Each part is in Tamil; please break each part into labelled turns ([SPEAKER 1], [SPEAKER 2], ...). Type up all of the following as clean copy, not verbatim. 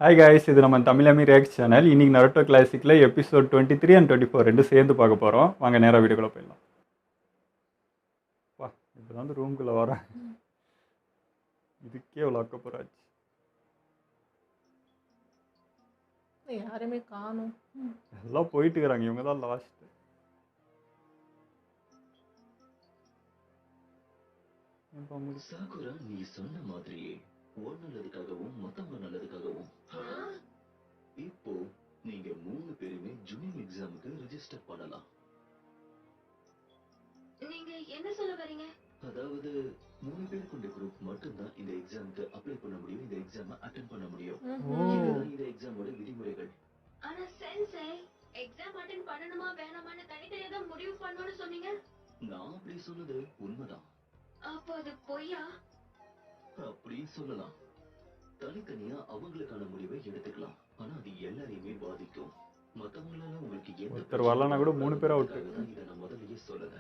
[SPEAKER 1] ஹாய் காய்ஸ், இது நம்ம தமிழாமி ரியாக்ட் சேனல். இன்னைக்கு நருட்டோ கிளாசிக்கில் எபிசோட் 23 அண்ட் 24 ரெண்டு சேர்ந்து பார்க்க போகிறோம். வாங்க நேராக வீடியோக்குள்ளே போயிடலாம். வா, இப்போ தான் வந்து ரூம்குள்ளே வரேன். இதுக்கே அவ்வளோ அக்கப்போராச்சு.
[SPEAKER 2] யாருமே காணும்.
[SPEAKER 1] எல்லாம் போயிட்டு இருக்கிறாங்க, இவங்க தான் லாஸ்ட்.
[SPEAKER 3] சாகுரா, நீ சொன்ன மாதிரியே ஒரு நல்லதுக்காகவும் மத்தவங்க நல்லதுக்காகவும் இப்போ நீங்க 3 பேருமே ஜூனியர் எக்ஸாமுக்கு ரெஜிஸ்டர் பண்ணலாம்.
[SPEAKER 4] நீங்க என்ன சொல்ல வரீங்க?
[SPEAKER 3] அதாவது 3 பேர் கொண்ட குரூப் மட்டும்தான் இந்த எக்ஸாமுக்கு அப்ளை பண்ண முடியும், இந்த எக்ஸாமை அட்டெண்ட் பண்ண முடியும். இதுதான் இந்த எக்ஸாமோட விதிமுறைகள்.
[SPEAKER 4] ஆனா சென்சை எக்ஸாம் அட்டெண்ட் பண்ணணுமா வேணாமான்னு தனித்தனியா தான் முடிவு பண்ணணும்னு சொன்னீங்க.
[SPEAKER 3] நான் அப்படி சொன்னது உண்மைதான்.
[SPEAKER 4] அப்போ அது பொய்யா?
[SPEAKER 3] அப்படி சொல்லலாம். தனித்தனியா அவங்களுக்கான முடிவை எடுத்துக்கலாம். ஆனா அது எல்லாரையுமே பாதிக்கும். மத்தவங்களால உங்களுக்கு எந்த
[SPEAKER 1] ஒருத்தர் வரலனா கூட 3 பேர் அவுட்.
[SPEAKER 3] இதை நான் முதல்லயே சொல்லல.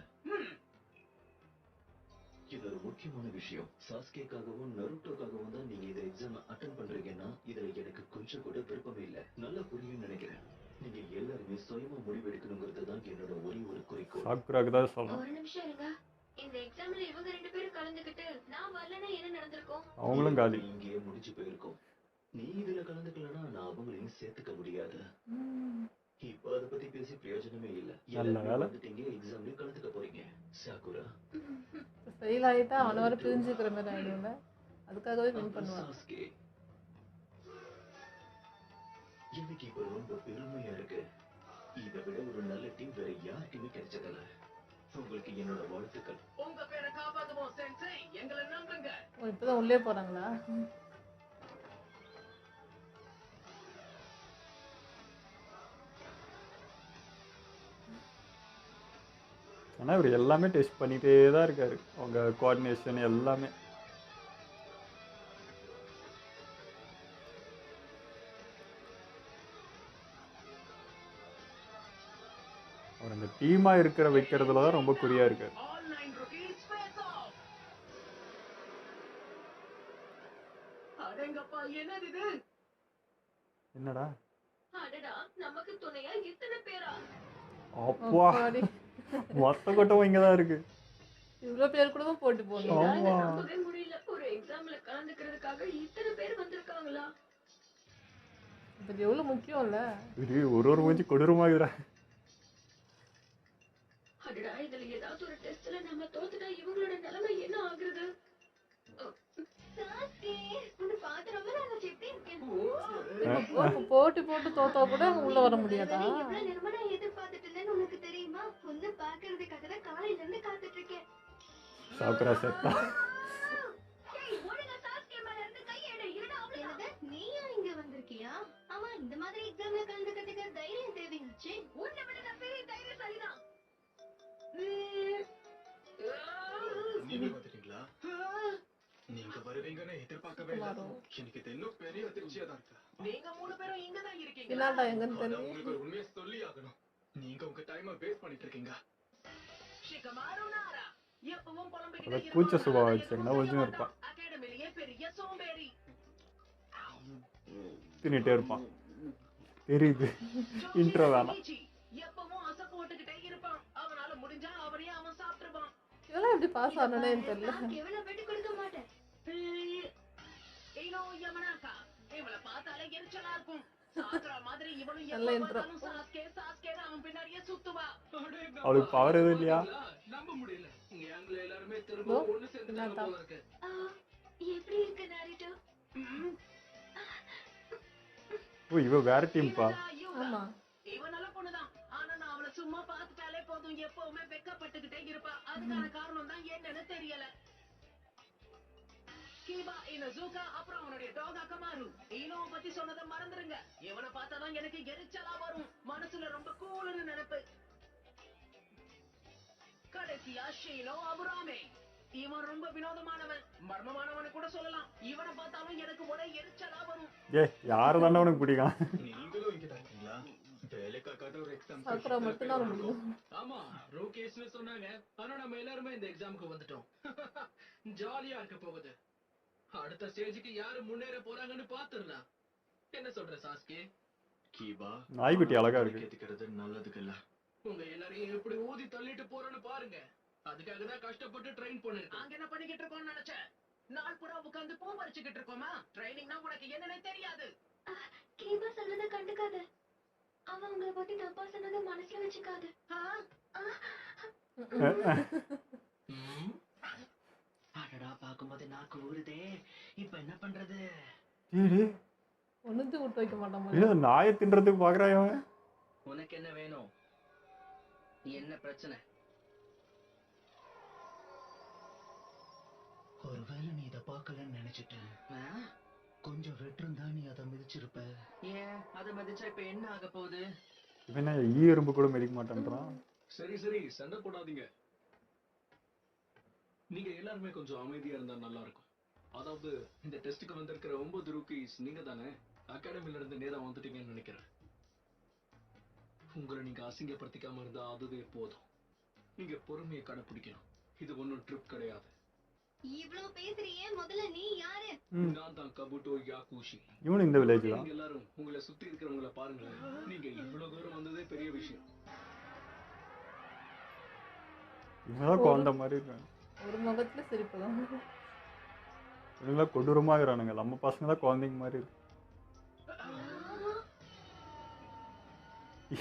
[SPEAKER 3] இது ஒரு முக்கியமான விஷயம். சாஸ்கேக்காகவும் நருட்டோக்காகவும் தான் நீங்க இந்த எக்ஸாம் அட்டெண்ட் பண்றீங்கன்னா இதுல எனக்கு கொஞ்சம் கூட விருப்பமே இல்ல. நல்லா புரியும் நினைக்கிறேன். நீங்க எல்லாருமே சுயமா முடிவு எடுக்கணுங்கிறது தான் என்னோட ஒரே ஒரு குறிக்கோள்.
[SPEAKER 1] சாக்குராக்கு தான் சொல்லணும்.
[SPEAKER 4] ஒரு நிமிஷம் இருங்க. இந்த எக்ஸாம்ல இவங்க 2 பேரும் கலந்துக்கிட்டு நான் வரலனா என்ன நடந்திருக்கும்?
[SPEAKER 1] அவங்களும் காலி.
[SPEAKER 3] இங்கேயே முடிஞ்சு போயிருக்கும். நீ இதுல கலந்துக்கலனா நான் அவங்களையும் சேர்த்துக்க முடியாது. இப்ப அதை பத்தி பேசி பிரயோஜனமே இல்ல. வந்துட்டீங்க, எக்ஸாம்லயும் கலந்துக்க போறீங்க. சாகுரா
[SPEAKER 2] ஃபெயில் ஆயிட்டா அவன வர பிரிஞ்சுக்கிற மாதிரி ஆயிடும்ல. அதுக்காகவே வின் பண்ணுவான்.
[SPEAKER 3] எனக்கு இப்ப ரொம்ப பெருமையா இருக்கு. இதை விட ஒரு நல்ல டீம் வேற யாருக்குமே கிடைச்சதில்ல. உங்களுக்கு என்னோட வாழ்த்துக்கள்.
[SPEAKER 5] உங்க பேரை காப்பாத்துவோம் சென்சை, எங்களை நம்புங்க.
[SPEAKER 2] இப்பதான் உள்ளே போறாங்களா?
[SPEAKER 1] ஆனால் இவர் எல்லாமே டெஸ்ட் பண்ணிகிட்டே தான் இருக்காரு. அவங்க கோஆர்டினேஷன் எல்லாமே. அவர் அந்த டீமாக இருக்கிற வைக்கிறதுல தான் ரொம்ப குறியாக இருக்காரு. என்னடா
[SPEAKER 4] அடடா, நமக்கு துணையா இத்தனை பேரா?
[SPEAKER 1] அப்பா, மொத்த கொட்டவும் இங்கே தான் இருக்கு.
[SPEAKER 2] இவ்வளோ பேர் கூட தான் போட்டு போகணும்.
[SPEAKER 4] நம்பவே முடியல. ஒரு எக்ஸாம்ல கலந்துக்கிறதுக்காக இத்தனை பேர் வந்திருக்காங்களா?
[SPEAKER 2] இது எவ்வளோ முக்கியம் இல்ல?
[SPEAKER 1] இது ஒரு மூஞ்சி கொடூரமாகுறா.
[SPEAKER 4] அடடா, இதுல ஏதாவது ஒரு டெஸ்ட்ல நம்ம தோத்துட்டா இவங்களோட நிலைமை என்ன ஆகுறது?
[SPEAKER 2] போட்டு போட்டு தோத்தா கூட உள்ள வர முடியாதா?
[SPEAKER 4] உனக்கு தெரியுமா? உன்னை பாக்குறதுக்காக தான் காலையில இருந்து காத்துட்டு இருக்கேன்.
[SPEAKER 1] சாக்குரா செத்தா.
[SPEAKER 4] நீயா இங்க வந்திருக்கியா? ஆமா, இந்த மாதிரி எக்ஸாம்ல கலந்துக்கிறதுக்கு தைரியம் தேவைச்சு. உன்னை விட நான் பெரிய தைரியசாலிதான்.
[SPEAKER 6] நீங்க வந்துட்டீங்களா? நீங்க வருவீங்கன்னு எதிர்பார்க்கவே இல்லை. எனக்கு இது இன்னும் பெரிய அதிர்ச்சியா தான் இருக்கு.
[SPEAKER 5] நீங்க 3 பேரும் இங்க தான் இருக்கீங்க.
[SPEAKER 2] என்னடா எங்கன்னு தெரியல.
[SPEAKER 6] உங்களுக்கு ஒரு உண்மையை சொல்லி ஆகணும். நீங்க உங்க டைமை வேஸ்ட் பண்ணிட்டு இருக்கீங்க.
[SPEAKER 5] ஷிகமாரு நாரா எப்பவும் புலம்பிக்கிட்டே
[SPEAKER 1] அதை கூச்ச சுபாவம் வச்சுங்கன்னா ஒரிஜினல் இருப்பான்.
[SPEAKER 5] அகாடமிலேயே பெரிய சோம்பேறி.
[SPEAKER 1] தின்னுட்டே இருப்பான். தெரியுது. இன்ட்ரோ வேணாம்.
[SPEAKER 5] எப்பவும் அசை போட்டுக்கிட்டே இருப்பான். அவனால முடிஞ்சா அவரையே அவன் சாப்பிட்டுருவான்.
[SPEAKER 2] இதெல்லாம் எப்படி பாஸ் ஆனனே தெரியல.
[SPEAKER 4] எவ்வளவு விட்டு கொடுக்க மாட்டேன்.
[SPEAKER 5] ஏனோ யமனாக்கா, இவளை பார்த்தாலே எரிச்சலா இருக்கும். சாகுரா மாதிரி இவனும்
[SPEAKER 2] நல்ல
[SPEAKER 5] எப்ப
[SPEAKER 2] intro.
[SPEAKER 5] பார்த்தாலும் சாஸ்கே அவன் பின்னாடியே சுத்துவா.
[SPEAKER 1] அவளுக்கு பவர் எதுவும் இல்லையா?
[SPEAKER 6] நம்ப முடியல. எங்களை எல்லாருமே திரும்ப ஒண்ணு சேர்த்துட்டாங்க போல இருக்கு.
[SPEAKER 4] எப்படி இருக்கு நாரிட்டோ?
[SPEAKER 1] ஓ, இவ வேற டீம்பா.
[SPEAKER 2] ஆமா,
[SPEAKER 5] இவ நல்ல பொண்ணுதான். ஆனா நான் அவளை சும்மா பார்த்துட்டாலே போதும், எப்பவுமே வெக்கப்பட்டுக்கிட்டே இருப்பா. அதுக்கான காரணம் தான் என்னன்னு தெரியல. கீபா இனோசுகா, அப்புறம் அவனுடைய டாக் அகமாரு. ஈனோவை பத்தி சொன்னதை மறந்துருங்க. இவனை பார்த்தாதான் எனக்கு எரிச்சலா வரும். மனசுல ரொம்ப கூலுன்னு நினைப்பு. கடைசியா ஷீனோ அபுராமே. இவன் ரொம்ப வினோதமானவன், மர்மமானவனு கூட சொல்லலாம். இவனை பார்த்தாலும் எனக்கு ஒரே எரிச்சலா வரும்.
[SPEAKER 1] யாரு தானே உனக்கு பிடிக்கும்?
[SPEAKER 6] நீங்களும் இங்க தான் இருக்கீங்களா? வேலைக்காக ஒரு எக்ஸாம்.
[SPEAKER 2] சாக்குரா மட்டும் தான் முடியும்.
[SPEAKER 7] ஆமா, ரோகேஷ்னு சொன்னாங்க. ஆனா நம்ம எல்லாருமே இந்த எக்ஸாமுக்கு வந்துட்டோம். ஜாலியா இருக்க போகுது. அடுத்த ஸ்டேஜுக்கு யாரு முன்னேற போறாங்கன்னு பாத்துடலாம். என்ன சொல்ற சாஸ்கே?
[SPEAKER 6] கீபா
[SPEAKER 1] நாய்க்குட்டி அழகா இருக்கு.
[SPEAKER 6] கேத்துக்கிறது நல்லதுக்கு இல்ல.
[SPEAKER 7] உங்க எல்லாரையும் எப்படி ஊதி தள்ளிட்டு போறோன்னு பாருங்க. அதுக்காக தான் கஷ்டப்பட்டு ட்ரெயின் பண்ணிருக்கோம்.
[SPEAKER 5] நாங்க என்ன பண்ணிக்கிட்டு இருக்கோம்னு நினைச்சேன்? நாள் பூரா உட்கார்ந்து பூ பறிச்சுக்கிட்டு இருக்கோமா? ட்ரைனிங்னா உனக்கு என்னன்னே தெரியாது.
[SPEAKER 4] கீபா சொன்னதை கண்டுக்காத. அவன் உங்களை பத்தி தப்பா சொன்னதை மனசுல வச்சுக்காத.
[SPEAKER 5] ஆ?
[SPEAKER 7] ம்,
[SPEAKER 5] அடடா, பாக்கும்போது நாக்கு ஊறுதே. இப்ப என்ன பண்றது?
[SPEAKER 1] சரி
[SPEAKER 2] ஒண்ணுத்து விட்டு வைக்க மாட்டான்
[SPEAKER 1] ஏதோ நாயை தின்றதுக்கு பார்க்குறான் அவன்.
[SPEAKER 5] உனக்கு என்ன வேணும்? என்ன பிரச்சனை?
[SPEAKER 3] ஒருவேளை நீ இதை பார்க்கலன்னு நினைச்சிட்டேன். கொஞ்சம் வெட்டிருந்தா நீ அதை மிதிச்சிருப்ப.
[SPEAKER 5] ஏன் அதை மதிச்சா இப்ப என்ன ஆக போகுது?
[SPEAKER 1] இவன் என்ன ஈ எறும்பு கூட மிதிக்க மாட்டேன்றான்.
[SPEAKER 7] சரி சரி, சண்டை போடாதீங்க. நீங்க எல்லாருமே கொஞ்சம் அமைதியா இருந்தா நல்லா இருக்கும். அதாவது இந்த டெஸ்ட்டுக்கு வந்திருக்கிற 9 ரூக்கீஸ் நீங்க தானே அகாடமில இருந்து நேரா வந்துட்டீங்கன்னு நினைக்கிறேன். உங்களை நீங்க அசிங்கப்படுத்திக்காம இருந்தா அதுவே போதும். நீங்க பொறுமையை கடைப்பிடிக்கணும். இது ஒன்றும் ட்ரிப் கிடையாது.
[SPEAKER 4] இவ்ளோ பேசுறியே, முதல்ல நீ யாரு?
[SPEAKER 7] நான் தான் கபுட்டோ யாக்குஷி.
[SPEAKER 1] இவனு இந்த வில்லேஜ் தான்.
[SPEAKER 7] நீங்க எல்லாரும் உங்களை சுத்தி இருக்கிறவங்கள பாருங்களேன். நீங்க இவ்வளவு தூரம் வந்ததே பெரிய விஷயம்.
[SPEAKER 1] இவன் தான் குழந்த மாதிரி இருக்கான்.
[SPEAKER 2] ஒரு முகத்துல சிரிப்பு தான்.
[SPEAKER 1] இவங்களாம் கொடூரமாக இருக்கிறானுங்க. நம்ம பசங்க தான் குழந்தைங்க மாதிரி இருக்கு.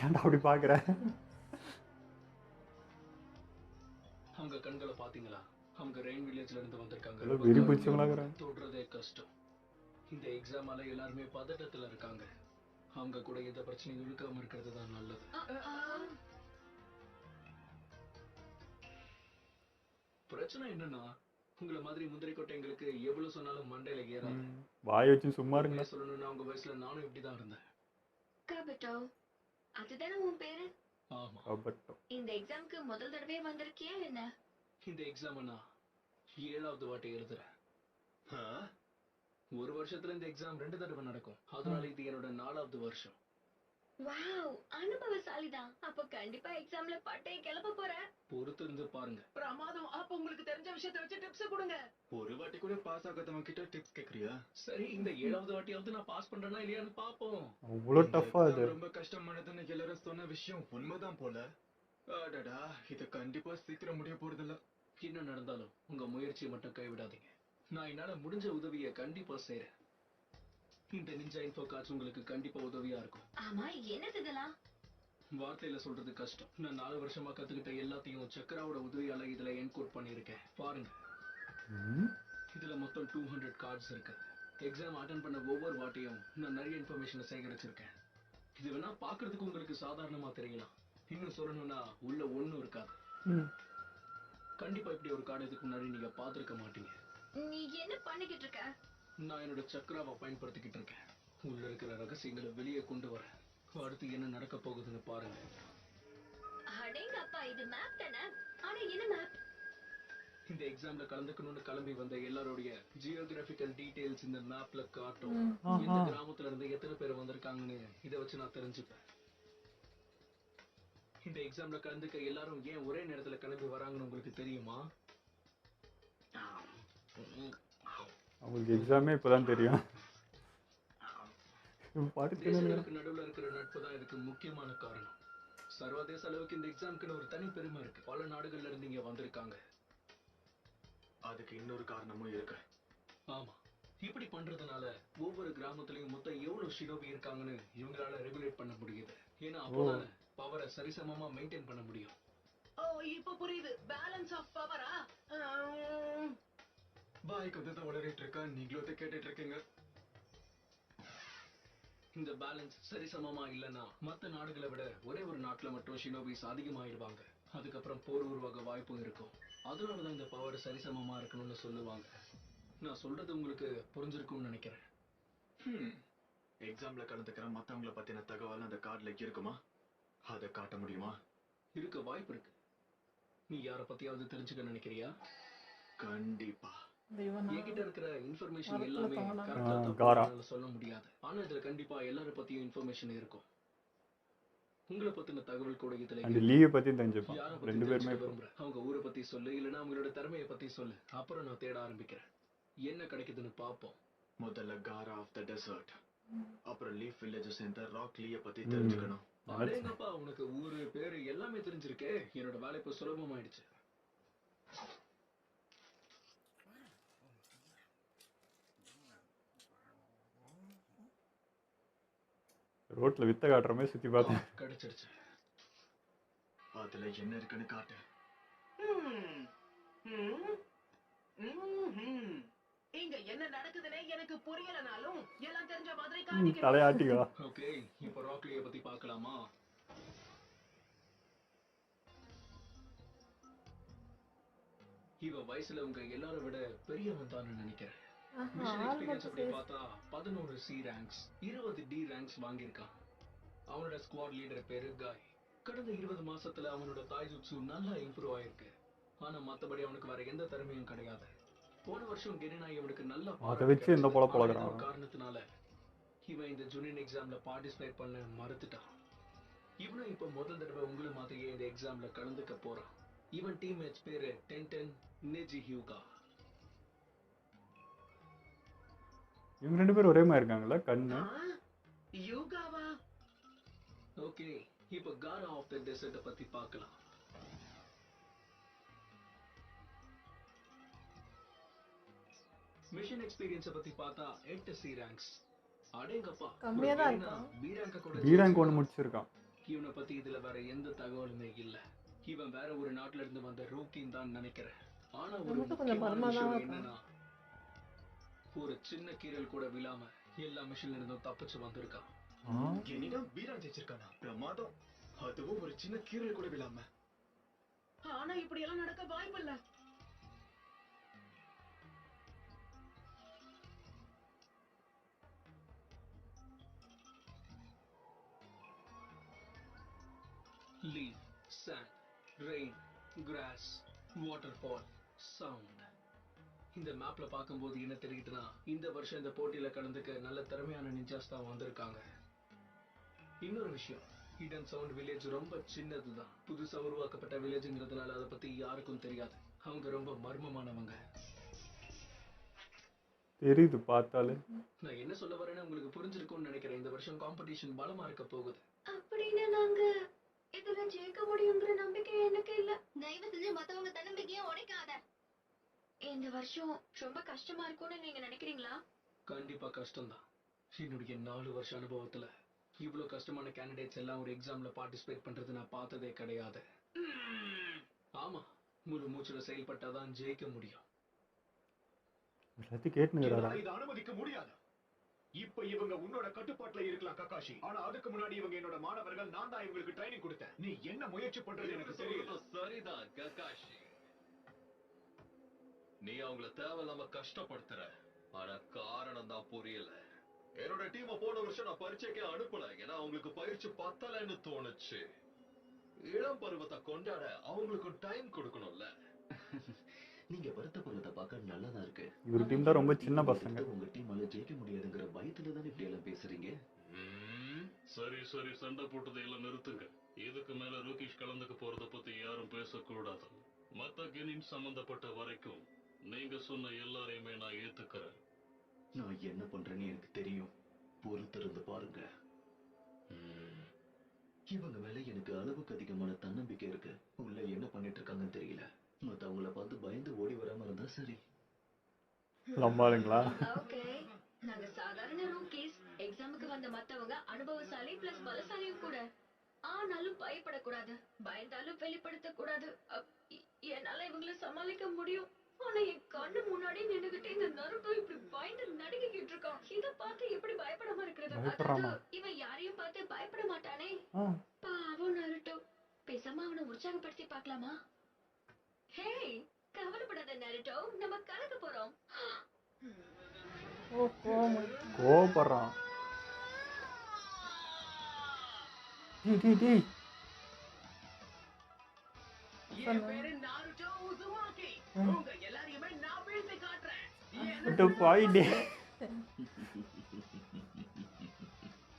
[SPEAKER 1] ஏன்டா அப்படி பார்க்குற?
[SPEAKER 7] அவங்க கண்களை பாத்தீங்களா? அவங்க ரெயின் வில்லேஜ்ல இருந்து வந்திருக்காங்க.
[SPEAKER 1] எல்லாம் வெறி பிடிச்சவங்களா இருக்கிறாங்க.
[SPEAKER 7] தொடுறதே கஷ்டம். இந்த எக்ஸாமால எல்லாருமே பதட்டத்துல இருக்காங்க. அவங்க கூட எந்த பிரச்சனையும் இழுக்காம இருக்கிறது தான் நல்லது. பிரச்சனை என்னன்னா, உங்களை மாதிரி முந்திரி கொட்டைங்களுக்கு எவ்வளவு சொன்னாலும் மண்டையில ஏறாது.
[SPEAKER 1] வாய் வச்சு சும்மா இருங்க.
[SPEAKER 7] உண்மையை சொல்லணும்னா உங்க வயசுல நானும் இப்படிதான் இருந்தேன்.
[SPEAKER 4] கபட்டோ, அதுதானே உன் பேரு?
[SPEAKER 7] ஆமா,
[SPEAKER 1] கபட்டோ.
[SPEAKER 4] இந்த எக்ஸாம்க்கு முதல் தடவை வந்திருக்கியா என்ன?
[SPEAKER 7] இந்த எக்ஸாம் நான் 7வது வாட்டி எழுதுறேன்.
[SPEAKER 6] ஆ?
[SPEAKER 7] ஒரு வருஷத்துல இந்த எக்ஸாம் 2 தடவை நடக்கும். அதனால இது என்னோட 4வது வருஷம்.
[SPEAKER 4] வாவ், அனுபவசாலிதான். அப்ப கண்டிப்பா எக்ஸாம்ல பட்டைய கிளப்ப போற.
[SPEAKER 7] பொறுத்து இருந்து பாருங்க.
[SPEAKER 5] பிரமாதம். அப்ப உங்களுக்கு தெரிஞ்ச விஷயத்தை வச்சு டிப்ஸ் கொடுங்க.
[SPEAKER 6] ஒரு வாட்டி கூட பாஸ் ஆகாதவங்க கிட்ட டிப்ஸ் கேக்குறியா?
[SPEAKER 7] சரி, இந்த 7வது வாட்டியாவது நான் பாஸ் பண்றேனா இல்லையான்னு பாப்போம்.
[SPEAKER 1] அவ்வளோ டஃப்பா
[SPEAKER 6] இந்த
[SPEAKER 1] இது.
[SPEAKER 6] exam ரொம்ப கஷ்டமானதுன்னு எல்லாரும் சொன்ன விஷயம் உண்மைதான் போல. அடடா, இது கண்டிப்பா சீக்கிரம் முடிய போறதில்ல.
[SPEAKER 7] என்ன நடந்தாலும் உங்க முயற்சியை மட்டும் கைவிடாதீங்க. நான் என்னால முடிஞ்ச உதவியை கண்டிப்பா செய்றேன். இந்த நிஞ்சா இன்ஃபோ கார்ட்ஸ் உங்களுக்கு கண்டிப்பா உதவியா இருக்கும்.
[SPEAKER 4] ஆமா, என்னது இதெல்லாம்?
[SPEAKER 7] வார்த்தையில சொல்றது கஷ்டம். நான் 4 வருஷமா கத்துக்கிட்ட எல்லாத்தையும் சக்கராவோட உதவியால இதுல என்கோட் பண்ணியிருக்கேன். பாருங்க,
[SPEAKER 1] ம்.
[SPEAKER 7] இதுல மொத்தம் 200 கார்ட்ஸ் இருக்கு. எக்ஸாம் அட்டன் பண்ண ஒவ்வொரு வாட்டியும் நான் நிறைய இன்ஃபர்மேஷனை சேகரிச்சிருக்கேன். இது வேணா பாக்குறதுக்கு உங்களுக்கு சாதாரணமா தெரியலாம். இன்னும் சொல்லணும்னா உள்ள ஒண்ணும் இருக்காது.
[SPEAKER 1] ம்.
[SPEAKER 7] கண்டிப்பா இப்படி ஒரு கார்டு இதுக்கு முன்னாடி நீங்க பார்த்திருக்க மாட்டீங்க.
[SPEAKER 4] நீ என்ன பண்ணிக்கிட்டு இருக்க?
[SPEAKER 7] நான் என்னோட சக்கராவை பயன்படுத்திக்கிட்டு இருக்கேன். உள்ள இருக்கிற ரகசியங்களை வெளியே கொண்டு வரேன். அடுத்து என்ன நடக்க போகுதுன்னு பாருங்க.
[SPEAKER 4] அடேங்கப்பா, இது மேப் தானே? ஆனா என்ன மேப்?
[SPEAKER 7] இந்த எக்ஸாம்ல கலந்துக்கணும்னு கிளம்பி வந்த எல்லாருடைய ஜியோகிராபிக்கல் டீடைல்ஸ் இந்த மேப்ல காட்டும். எந்த கிராமத்துல இருந்து எத்தனை பேர் வந்திருக்காங்கன்னு இதை வச்சு நான் தெரிஞ்சுப்பேன். இந்த எக்ஸாம்ல கலந்துக்க எல்லாரும் ஏன் ஒரே நேரத்துல கிளம்பி வராங்கன்னு உங்களுக்கு தெரியுமா?
[SPEAKER 1] அவங்களுக்கு எக்ஸாமே இப்போதான் தெரியும். பாட்டு
[SPEAKER 7] தேசங்களுக்கு நடுவுல இருக்கிற நட்பு தான் இதுக்கு முக்கியமான காரணம். சர்வதேச அளவுக்கு இந்த எக்ஸாமுக்குன்னு ஒரு தனி பெருமை இருக்கு. பல நாடுகள்ல இருந்து இங்க வந்திருக்காங்க.
[SPEAKER 6] அதுக்கு இன்னொரு காரணமும் இருக்கு.
[SPEAKER 7] ஆமா, இப்படி பண்றதுனால ஒவ்வொரு கிராமத்திலயும் மொத்தம் எவ்வளவு ஷினோபி இருக்காங்கன்னு இவங்களால ரெகுலேட் பண்ண முடியுது. ஏன்னா அப்போதானே பவரை சரிசமமா மெயின்டைன் பண்ண முடியும்.
[SPEAKER 5] ஓ, இப்ப புரியுது. பேலன்ஸ் ஆஃப் பவரா?
[SPEAKER 6] பாய்க்கு வந்து உளறிட்டு இருக்கா, நீங்களும் அதை கேட்டுட்டு இருக்கீங்க.
[SPEAKER 7] இந்த பேலன்ஸ் சரிசமமா இல்லைன்னா மத்த நாடுகளை விட ஒரே ஒரு நாட்டுல மட்டும் ஷினோபிஸ் அதிகமாயிடுவாங்க. அதுக்கப்புறம் போர் உருவாக வாய்ப்பும் இருக்கும். அதனாலதான் இந்த பவர் சரிசமமா இருக்கணும்னு சொல்லுவாங்க. நான் சொல்றது உங்களுக்கு புரிஞ்சிருக்கும்னு நினைக்கிறேன்.
[SPEAKER 6] எக்ஸாம்ல கலந்துக்கிற மத்தவங்கள பத்தின தகவல் அந்த கார்டுல இருக்குமா? அதை காட்ட முடியுமா?
[SPEAKER 7] இருக்க வாய்ப்பு இருக்கு. நீ யார பத்தியாவது தெரிஞ்சுக்க நினைக்கிறியா?
[SPEAKER 6] கண்டிப்பா.
[SPEAKER 7] என்கிட்ட இருக்கிற இன்ஃபர்மேஷன்
[SPEAKER 2] மரத்துல
[SPEAKER 7] எல்லாமே
[SPEAKER 2] தொங்கலாம்.
[SPEAKER 7] கரெக்டா
[SPEAKER 1] காரா.
[SPEAKER 7] தப்பான்னு சொல்ல முடியாது. ஆனா இதுல கண்டிப்பா எல்லார பத்தியும் இன்ஃபர்மேஷன் இருக்கும். உங்களை பத்தின தகவல் கூட இதுல
[SPEAKER 1] அந்த
[SPEAKER 7] இருக்கு.
[SPEAKER 1] லீவை பத்தி தெரிஞ்சுப்பான்.
[SPEAKER 7] யாரை பத்தி
[SPEAKER 1] 2 பேருமே
[SPEAKER 7] தெரிஞ்சுக்க விரும்புற? அவங்க ஊரை பத்தி சொல்லு, இல்லைன்னா அவங்களோட திறமையை பத்தி சொல்லு. அப்புறம் நான் தேட ஆரம்பிக்கிறேன். என்ன கிடைக்குதுன்னு பாப்போம்.
[SPEAKER 6] முதல்ல காரா ஆஃப் த டெசர்ட். அப்புறம் லீஃப் வில்லேஜ் சேர்ந்த ராக் லீய பத்தி
[SPEAKER 1] ம்.
[SPEAKER 6] தெரிஞ்சுக்கணும்.
[SPEAKER 7] அடேங்கப்பா, உனக்கு ஊரு பேரு எல்லாமே தெரிஞ்சிருக்கே. என்னோட வேலை இப்போ சுலபமாயிடுச்சு.
[SPEAKER 1] ரோட்ல வித்த காட்டுற மாதிரி சுத்தி பார்த்தேன்.
[SPEAKER 7] கிடைச்சிருச்சு.
[SPEAKER 6] அதுல என்ன இருக்குன்னு காட்டு.
[SPEAKER 5] இங்க என்ன நடக்குதுன்னே எனக்கு புரியலனாலும் எல்லாம் தெரிஞ்ச மாதிரி காட்டிக்கிறேன்.
[SPEAKER 1] தலையாட்டிக்கா.
[SPEAKER 7] ஓகே, இப்போ ராக்லியை பத்தி பார்க்கலாமா? இவன் வயசுல உங்க எல்லாரும் விட பெரியவன் தான் நினைக்கிறேன். மிஷன் எக்ஸ்பீரியன்ஸ் அப்படி பார்த்தா 11 சி ரேங்க்ஸ் 20 டி ரேங்க்ஸ் வாங்கியிருக்கான். அவனோட ஸ்குவாட் லீடர் பேரு காய். கடந்த 20 மாசத்துல அவனோட தாய்ஜுட்சு நல்லா இம்ப்ரூவ் ஆயிருக்கு. ஆனா மத்தபடி அவனுக்கு வேற எந்த திறமையும் கிடையாது. போன வருஷம் கெனினாய் இவனுக்கு நல்ல
[SPEAKER 1] அதை வச்சு இந்த பொழப்பு வளர்க்குறான்.
[SPEAKER 7] காரணத்தினால இவன் இந்த ஜூனியர் எக்ஸாம்ல பார்ட்டிசிபேட் பண்ண மறுத்துட்டான். இவனும் இப்ப முதல் தடவை உங்களை மாதிரியே இந்த எக்ஸாம்ல கலந்துக்க போறான். இவன் டீம்மேட்ஸ் பேரு டென்டன் நெஜி ஹியூகா.
[SPEAKER 1] இவங்க 2 பேரும் ஒரே மாதிரி இருக்காங்களா கண்ணு?
[SPEAKER 5] யோகாவா?
[SPEAKER 7] ஓகே, இப்ப காரா ஆஃப் த டெசர்ட் பத்தி பார்க்கலாம். மிஷன் எக்ஸ்பீரியன்ஸ் பத்தி பார்த்தா 8 சி ரேங்க்ஸ். அடேங்கப்பா,
[SPEAKER 2] கம்மியா தான் இருக்கான்.
[SPEAKER 7] பி ரேங்க் கூட
[SPEAKER 1] பி ரேங்க் ஒன்று முடிச்சிருக்கான்.
[SPEAKER 7] இவனை பத்தி இதுல வேற எந்த தகவலுமே இல்ல. இவன் வேற ஒரு நாட்டுல இருந்து வந்த ரூக்கின்னு தான் நினைக்கிறேன். ஆனா ஒரு
[SPEAKER 2] நமக்கு கொஞ்சம்
[SPEAKER 7] முக்கியமான
[SPEAKER 2] பரமா தான்
[SPEAKER 7] விஷயம்
[SPEAKER 2] இருக்கான்.
[SPEAKER 7] என்னன்னா, ஒரு சின்ன கீரல் கூட விழாம எல்லா மிஷன்ல இருந்தும் தப்பிச்சு வந்திருக்கான்.
[SPEAKER 6] என்னிடம் வீரா ஜெயிச்சிருக்கானா? பிரமாதம். அதுவும் ஒரு சின்ன கீரல் கூட விழாம.
[SPEAKER 5] ஆனா இப்படி எல்லாம் நடக்க வாய்ப்பு இல்ல.
[SPEAKER 7] Leaf, sand, rain, grass, waterfall, sound. இந்த மேப்ல பார்க்கும்போது என்ன தெரியுதுன்னா, இந்த வருஷம் இந்த போட்டியில கலந்துக்க நல்ல திறமையான நிஞ்சாஸ் தான் வந்திருக்காங்க. இன்னொரு விஷயம், ஹிடன் சவுண்ட் வில்லேஜ் ரொம்ப சின்னதுதான். புதுசா உருவாக்கப்பட்ட வில்லேஜ்ங்கிறதுனால அதை பத்தி யாருக்கும் தெரியாது. அவங்க ரொம்ப மர்மமானவங்க.
[SPEAKER 1] தெரியுது பார்த்தாலே.
[SPEAKER 7] நான் என்ன சொல்ல வரேன்னு உங்களுக்கு புரிஞ்சிருக்கும்னு நினைக்கிறேன். இந்த வருஷம் காம்படிஷன் பலமா இருக்க போகுது.
[SPEAKER 4] அப்படின்னு நாங்க இதுல ஜெயிக்க முடியுங்கிற நம்பிக்கை எனக்கு இல்ல. தயவு செஞ்சு மத்தவங்க தன்னம்பிக்கைய உடைக்காத. இந்த வருஷம் ரொம்ப கஷ்டமா இருக்கும்னு நீங்க நினைக்கிறீங்களா?
[SPEAKER 7] கண்டிப்பா கஷ்டம்தான். என்னுடைய 4 வருஷ அனுபவத்துல இவ்வளவு கஷ்டமான கேண்டிடேட்ஸ் எல்லாம் ஒரு எக்ஸாம்ல பார்ட்டிசிபேட் பண்றது நான் பார்த்ததே கிடையாது. ஆமா, முழு மூச்சுல செயல்பட்டாதான் ஜெயிக்க முடியும்.
[SPEAKER 1] எல்லாத்தையும் கேட்டுனுறாரா?
[SPEAKER 6] என்னால இதை அனுமதிக்க முடியாது. இப்ப இவங்க உன்னோட கட்டுப்பாட்டுல இருக்கலாம் கக்காஷி. ஆனா அதுக்கு முன்னாடி இவங்க என்னோட மாணவர்கள். நான் தான் இவங்களுக்கு ட்ரைனிங் கொடுத்தேன். நீ என்ன முயற்சி பண்றது எனக்கு தெரியல.
[SPEAKER 8] சரிதான் ககாஷி, நீ அவங்கள தேவையில்லாம கஷ்டப்படுத்துற. ஆனா காரணம் தான் புரியல. என்னோட டீமை போன வருஷம் நான் பரீட்சைக்கே அனுப்பல. ஏன்னா அவங்களுக்கு பயிற்சி பத்தலைன்னு தோணுச்சு. இளம் பருவத்தை கொண்டாட அவங்களுக்கு டைம் கொடுக்கணும்ல.
[SPEAKER 3] நீங்க வருத்தப்படுறத பார்க்க நல்லதா இருக்கு.
[SPEAKER 1] இவர் டீம் தான் ரொம்ப சின்ன பசங்க.
[SPEAKER 3] உங்க டீமால ஜெயிக்க முடியாதுங்கிற பயத்துல தான் இப்படி எல்லாம் பேசுறீங்க.
[SPEAKER 8] சரி சரி, சண்டை போட்டதை எல்லாம் நிறுத்துங்க. இதுக்கு மேல ரூகிஷ் கலந்துக்க போறத பத்தி யாரும் பேசக்கூடாது. மத்த கெனின் சம்பந்தப்பட்ட வரைக்கும் நீங்க சொன்ன எல்லாரையுமே நான் ஏத்துக்கிறேன்.
[SPEAKER 3] நான் என்ன பண்றேன்னு எனக்கு தெரியும். பொறுத்திருந்து பாருங்க. இவங்க மேல எனக்கு அளவுக்கு அதிகமான தன்னம்பிக்கை இருக்கு. உள்ள என்ன பண்ணிட்டு இருக்காங்கன்னு தெரியல. மத்தவங்கள பார்த்து பயந்து ஓடி வராம இருந்தா சரி.
[SPEAKER 1] நம்பாளுங்களா?
[SPEAKER 4] ஓகே, நாங்க சாதாரண ரூக்கீஸ். எக்ஸாமுக்கு வந்த மத்தவங்க அனுபவசாலி பிளஸ் பலசாலியும் கூட. ஆனாலும் பயப்படக்கூடாது, பயந்தாலும் வெளிப்படுத்த கூடாது. என்னால இவங்களை சமாளிக்க முடியும். ஆனா என் கண்ணு முன்னாடி நின்னுகிட்டு இந்த நருட்டோ இப்படி பயந்து நடுங்கிட்டு இருக்கான். இத பார்த்து எப்படி பயப்படாம இருக்கிறது?
[SPEAKER 1] பயப்படுறானா?
[SPEAKER 4] இவன் யாரையும் பார்த்து பயப்பட மாட்டானே.
[SPEAKER 1] ஆ.
[SPEAKER 4] பாவம் நருட்டோ. பேசாம அவனை உற்சாகப்படுத்தி பார்க்கலாமா? ஹே, கவலைப்படாத நருட்டோ, நம்ம கலக்க போறோம்.
[SPEAKER 2] ஓ கோவம்.
[SPEAKER 1] கோவப்படுறான். டேய்
[SPEAKER 5] என் பேரு நாருட்டோ உசுமாக்கி. உங்க எல்லாரையுமே நான் வீழ்த்தி காட்டுறேன்.
[SPEAKER 1] விட்டு போயிட்டே.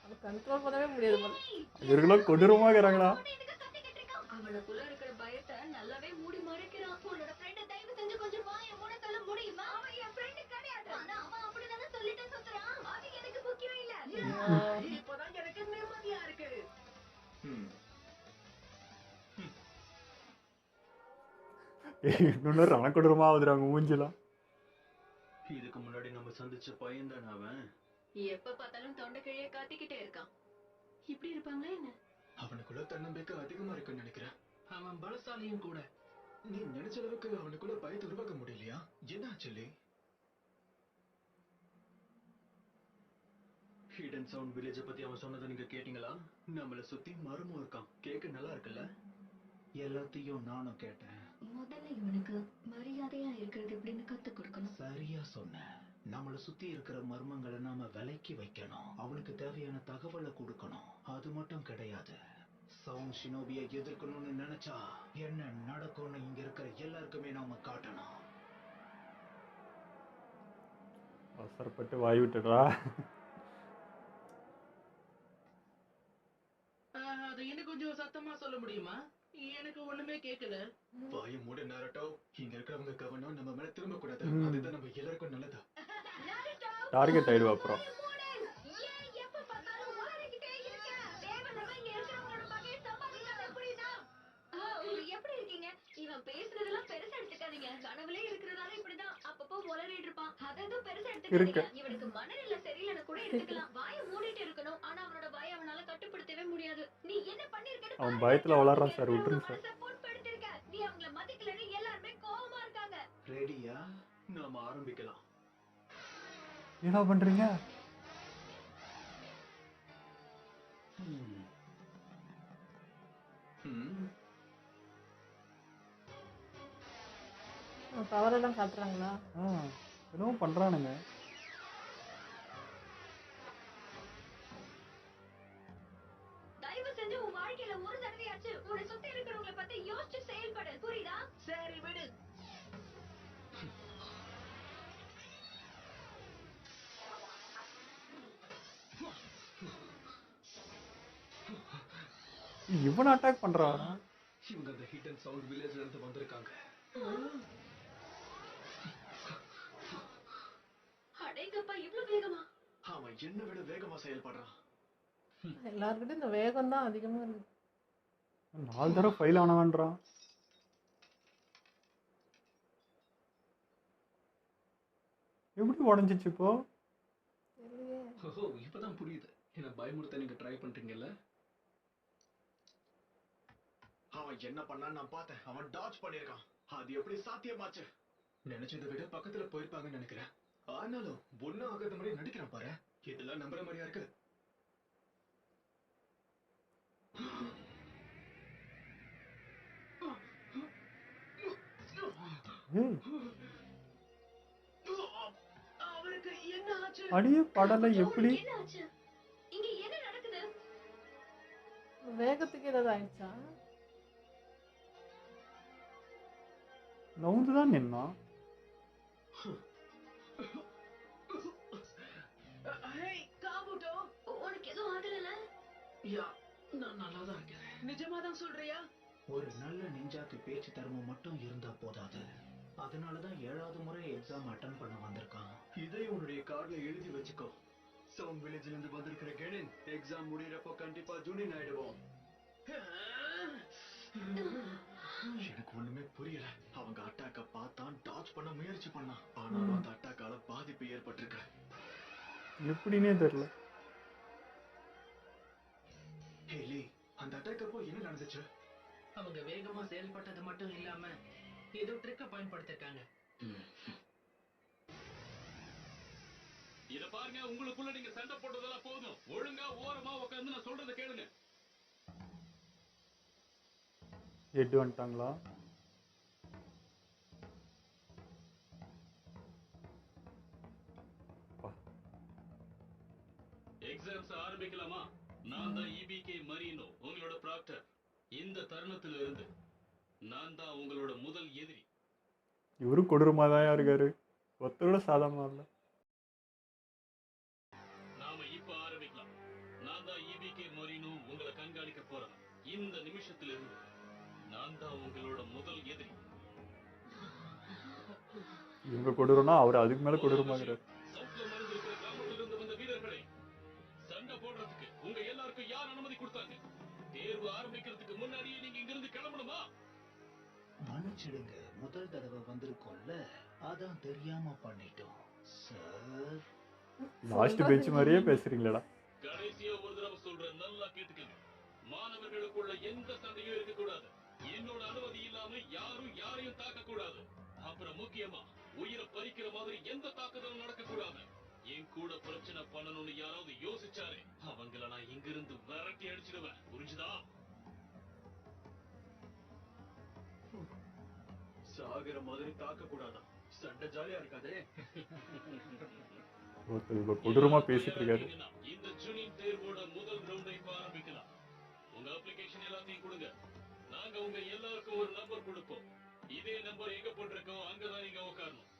[SPEAKER 2] அதை கண்ட்ரோல் பண்ணவே முடியாது போல.
[SPEAKER 1] இவர்களும் கொடூரமா இருக்கிறாங்களா?
[SPEAKER 4] அவனுக்குள்ள இருக்கிற பயத்தை நல்லாவே மூடி மறைக்கிறான். உன்னோட ஃப்ரெண்ட தயவு செஞ்சு கொஞ்சம் வாய மூட சொல்ல முடியுமா? அவன் என் ஃப்ரெண்ட் கிடையாது. ஆனா அவன் அப்படிதானே சொல்லிட்டு சுத்துறான். அது எனக்கு முக்கியம் இல்ல.
[SPEAKER 5] இப்பதான் எனக்கு நிம்மதியா இருக்கு.
[SPEAKER 1] இன்னொன்று ரணக்கொடூரமாக ஆகுதுறாங்க மூஞ்சிலாம்.
[SPEAKER 7] இதுக்கு முன்னாடி நம்ம சந்திச்ச பையன் தானே அவன்?
[SPEAKER 4] எப்ப பார்த்தாலும் தொண்டை கிழிய காத்திக்கிட்டே இருக்கான். இப்படி இருப்பாங்களா என்ன?
[SPEAKER 7] அவனுக்குள்ள தன்னம்பிக்கை அதிகமா இருக்குன்னு நினைக்கிறேன். அவன் பலசாலியும் கூட. நீ நினைச்ச அளவுக்கு அவனுக்குள்ள பயத்தை உருவாக்க முடியலையா? என்ன சொல்லி ஹிடன் சவுண்ட் வில்லேஜ பத்தி அவன் சொன்னதை நீங்க கேட்டீங்களா? நம்மள சுத்தி மரமும் இருக்கான். கேட்க நல்லா இருக்குல்ல? எல்லாத்தையும் நானும் கேட்டேன்.
[SPEAKER 4] முதல்ல இவனுக்கு மரியாதையா இருக்கிறது எப்படின்னு கத்து கொடுக்கணும்.
[SPEAKER 9] சரியா சொன்ன. நம்மள சுத்தி இருக்கிற மர்மங்களை நாம விலைக்கு வைக்கணும். அவனுக்கு தேவையான தகவலை கொடுக்கணும். அது மட்டும் கிடையாது, சவுண்ட் ஷினோபியை எதிர்க்கணும்னு நினைச்சா என்ன நடக்கும்னு இங்க இருக்கிற எல்லாருக்குமே நாம காட்டணும்.
[SPEAKER 1] அவசரப்பட்டு வாய் விட்டுடுறா.
[SPEAKER 5] அது இன்னும் கொஞ்சம் சத்தமா சொல்ல முடியுமா? எனக்கு ஒண்ணுமே கேட்கல.
[SPEAKER 7] வாய மூட நரட்டோ. இங்க இருக்கிறவங்க கவனம் நம்ம மேல திரும்ப கூடாது. அதுதான் நம்ம எல்லாருக்கும் நல்லது.
[SPEAKER 1] டார்கெட் ஆயிடுவா அப்புறம்.
[SPEAKER 4] எப்படி இருக்கீங்க? இவன் பேசுறதெல்லாம் பெருசா எடுத்துக்காதீங்க. கனவுலே இருக்கிறதால இப்படிதான் அப்பப்போ உளறிட்டு இருப்பான். அதான் பெருசா எடுத்துக்காதீங்க. இவனுக்கு மனநிலை சரியில்லைன்னு கூட எடுத்துக்கலாம். வாயை மூடிட்டு இருக்கணும். ஆனா அவனோட வாயை அவனால கட்டுப்படுத்தவே முடியாது. நீ என்ன பண்ணிருக்கன்னு
[SPEAKER 1] அவன் பயத்துல வளர்றான் சார், விட்டுருங்க சார்.
[SPEAKER 4] சப்போர்ட் பண்ணிருக்க. நீ அவங்கள மதிக்கலன்னு எல்லாரும் கோவமா இருக்காங்க.
[SPEAKER 7] ரெடியா? நாம ஆரம்பிக்கலாம்.
[SPEAKER 1] என்ன பண்றீங்க?
[SPEAKER 2] பவர் எல்லாம் காட்டுறாங்களா?
[SPEAKER 1] என்னவோ பண்றானுங்க.
[SPEAKER 4] தயவு செஞ்சு உன் வாழ்க்கையில ஒரு தடவையாச்சு உன்னை சுத்தி இருக்கிறவங்கள பத்தி யோசிச்சு செயல்படு. புரியுதா?
[SPEAKER 5] சரி விடு.
[SPEAKER 1] இவனை அட்டாக் பண்றான்.
[SPEAKER 7] இவங்க அந்த ஹிடன் சவுண்ட் வில்லேஜ்ல இருந்து வந்திருக்காங்க.
[SPEAKER 4] அடேங்கப்பா, இவ்வளவு வேகமா?
[SPEAKER 7] அவன் என்ன விட வேகமா செயல்படுறான்.
[SPEAKER 2] எல்லாருக்கிட்டும் இந்த வேகம் தான் அதிகமா இருக்கு.
[SPEAKER 1] 4 தடவை ஃபைல் ஆனவன்றான். எப்படி உடஞ்சிச்சு இப்போ?
[SPEAKER 7] ஓ, இப்பதான் புரியுது. என்ன பயமுறுத்த நீங்க ட்ரை பண்றீங்கல்ல? அவன் என்ன பண்ணான்னு நான் பார்த்தேன். அவன் டாட்ஜ் பண்ணிருக்கான். அது எப்படி சாத்தியமாச்சு? நினைச்சதை விட பக்கத்துல போயிருப்பாங்கன்னு நினைக்கிறேன். ஆனாலும் ஒன்னும் ஆகாத மாதிரி நடிக்கிறான் பாரு. இதெல்லாம் நம்புற மாதிரியா இருக்கு?
[SPEAKER 5] அவருக்கு என்ன ஆச்சு?
[SPEAKER 1] அடியே படல எப்படி?
[SPEAKER 4] என்ன ஆச்சு? இங்க என்ன நடக்குது?
[SPEAKER 2] வேகத்துக்கு ஏதாவது ஆயிடுச்சா?
[SPEAKER 1] நவுந்துதான் நின்னா.
[SPEAKER 5] ஹேய் காபுட்டோ,
[SPEAKER 4] உனக்கு எதுவும் ஆகலல?
[SPEAKER 5] யா, நான் நல்லா தான் இருக்கேன். நிஜமா தான் சொல்றியா?
[SPEAKER 9] ஒரு நல்ல நிஞ்சாக்கு பேச்சு திறமை மட்டும் இருந்தா போதாது. அதனாலதான் 7வது முறை எக்ஸாம் அட்டன் பண்ண வந்திருக்கான்.
[SPEAKER 7] இதை உன்னுடைய கார்டுல எழுதி வச்சுக்கோ. சவுண்ட் வில்லேஜ்ல இருந்து வந்திருக்கிற கெனின் எக்ஸாம் முடியறப்போ கண்டிப்பா ஜூனியர் ஆயிடுவோம். எனக்கு ஒண்ணுமே புரியல. அவங்க அட்டாக்க பார்த்தான், டாச் பண்ண முயற்சி பண்ணான். ஆனாலும் அந்த அட்டாக்கால பாதிப்பு ஏற்பட்டிருக்கு.
[SPEAKER 1] எப்படின்னே தெரியல.
[SPEAKER 7] ஹேலி, அந்த அட்டாக் அப்போ என்ன நடந்துச்சு?
[SPEAKER 5] அவங்க வேகமா செயல்பட்டது மட்டும் இல்லாம ஏதோ ட்ரிக்க பயன்படுத்திருக்காங்க.
[SPEAKER 10] இத பாருங்க, உங்களுக்குள்ள நீங்க சண்டை போட்டதெல்லாம் போதும். ஒழுங்கா ஓரமா உட்கார்ந்து நான் சொல்றத கேளுங்க.
[SPEAKER 1] ஹெட் வந்துட்டாங்களா?
[SPEAKER 10] எக்ஸாம்ஸ் ஆரம்பிக்கலாமா? நான் தான் EBK மரீனோ, உங்களோட ப்ராக்டர். இந்த தருணத்துல இருந்து நான் தான் உங்களோட முதல் எதிரி.
[SPEAKER 1] இவரு கொடூரமா தான் இருக்காரு. ஒருத்தரோட சாதாரணமா இல்ல.
[SPEAKER 10] நாம இப்ப ஆரம்பிக்கலாம். நான் தான் EBK மரீனோ, உங்களை கண்காணிக்க போறேன். இந்த நிமிஷத்துல இருந்து நான் தான் உங்களோட முதல் எதிரி.
[SPEAKER 1] இவங்க கொடூரம்னா அவர் அதுக்கு மேல கொடூரமாகிறார்.
[SPEAKER 10] சவுத்ல மறைஞ்சிருக்கிற கிராமத்திலிருந்து வந்த வீரர்களே, சண்டை யார் அனுமதி கொடுத்தாங்க? தேர்வு ஆரம்பிக்கிறதுக்கு முன்னாடியே நீங்க இங்கிருந்து கிளம்பணுமா?
[SPEAKER 9] மன்னிச்சிடுங்க, முதல் தடவை வந்திருக்கோம்ல, அதான் தெரியாம பண்ணிட்டோம் சார்.
[SPEAKER 1] லாஸ்ட் பெஞ்ச் மாதிரியே பேசுறீங்களா?
[SPEAKER 10] கடைசியா ஒரு தடவை சொல்றேன், நல்லா கேட்டுக்கங்க. மாணவர்களுக்குள்ள எந்த சண்டையும் இருக்க கூடாது. என்னோட அனுமதி இல்லாம யாரும் யாரையும் தாக்க கூடாது. அப்புறம் முக்கியமா உயிரை பறிக்கிற மாதிரி எந்த தாக்குதலும் நடக்க கூடாது. என் கூட பிரச்சனை பண்ணணும்னு யாராவது யோசிச்சாரு, அவங்கள நான் இங்கிருந்து விரட்டி அடிச்சிடுவேன். புரிஞ்சுதா?
[SPEAKER 6] சாகிற மாதிரி தாக்க கூடாதா? சண்டை ஜாலியா இருக்காதே.
[SPEAKER 1] ஒருத்தர் இவ்வளோ கொடூரமா பேசிட்டு இருக்காரு.
[SPEAKER 10] இந்த ஜூனியர் தேர்வோட முதல் ரவுண்டை ஆரம்பிக்கலாம். உங்க அப்ளிகேஷன் எல்லாத்தையும் கொடுங்க. நாங்க உங்க எல்லாருக்கும் ஒரு நம்பர் கொடுப்போம். இதே நம்பர் எங்க போட்டிருக்கோம் அங்கதான் நீங்க உட்காரணும்.